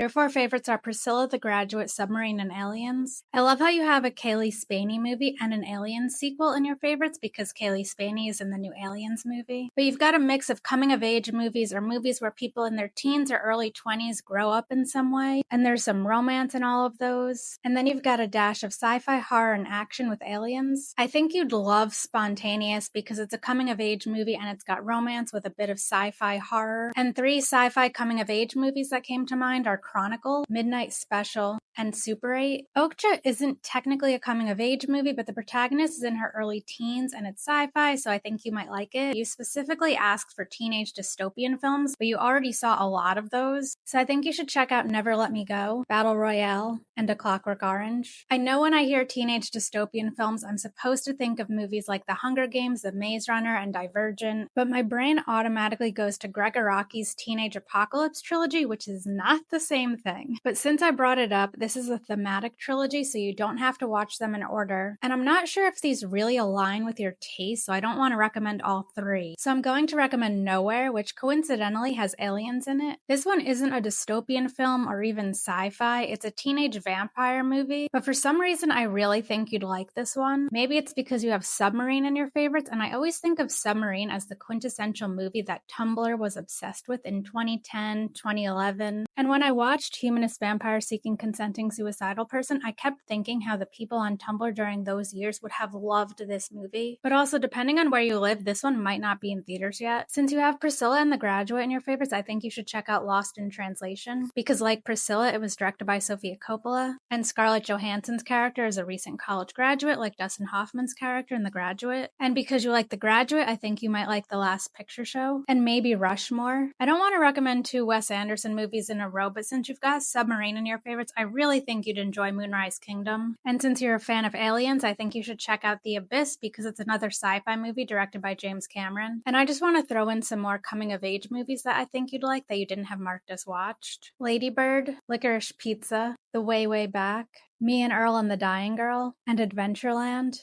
Your four favorites are Priscilla, The Graduate, Submarine, and Aliens. I love how you have a Kaylee Spaney movie and an Aliens sequel in your favorites because Kaylee Spaney is in the new Aliens movie. But you've got a mix of coming-of-age movies or movies where people in their teens or early 20s grow up in some way, and there's some romance in all of those. And then you've got a dash of sci-fi, horror, and action with Aliens. I think you'd love Spontaneous because it's a coming-of-age movie and it's got romance with a bit of sci-fi horror. And three sci-fi coming-of-age movies that came to mind are Chronicle, Midnight Special, and Super 8. Okja isn't technically a coming-of-age movie, but the protagonist is in her early teens and it's sci-fi, so I think you might like it. You specifically asked for teenage dystopian films, but you already saw a lot of those, so I think you should check out Never Let Me Go, Battle Royale, and A Clockwork Orange. I know when I hear teenage dystopian films, I'm supposed to think of movies like The Hunger Games, The Maze Runner, and Divergent, but my brain automatically goes to Greg Araki's Teenage Apocalypse trilogy, which is not the same thing. But since I brought it up, this is a thematic trilogy, so you don't have to watch them in order. And I'm not sure if these really align with your taste, so I don't want to recommend all three. So I'm going to recommend Nowhere, which coincidentally has aliens in it. This one isn't a dystopian film or even sci-fi. It's a teenage vampire movie, but for some reason I really think you'd like this one. Maybe it's because you have Submarine in your favorites, and I always think of Submarine as the quintessential movie that Tumblr was obsessed with in 2010, 2011. And when I watched Humanist Vampire Seeking Consenting Suicidal Person, I kept thinking how the people on Tumblr during those years would have loved this movie. But also, depending on where you live, this one might not be in theaters yet. Since you have Priscilla and The Graduate in your favorites, I think you should check out Lost in Translation, because like Priscilla, it was directed by Sofia Coppola, and Scarlett Johansson's character is a recent college graduate like Dustin Hoffman's character in The Graduate. And because you like The Graduate, I think you might like The Last Picture Show, and maybe Rushmore. I don't want to recommend two Wes Anderson movies in a row, but since you've got Submarine in your favorites, I really think you'd enjoy Moonrise Kingdom. And since you're a fan of aliens, I think you should check out The Abyss because it's another sci-fi movie directed by James Cameron. And I just want to throw in some more coming-of-age movies that I think you'd like that you didn't have marked as watched. Lady Bird, Licorice Pizza, The Way, Way Back, Me and Earl and the Dying Girl, and Adventureland.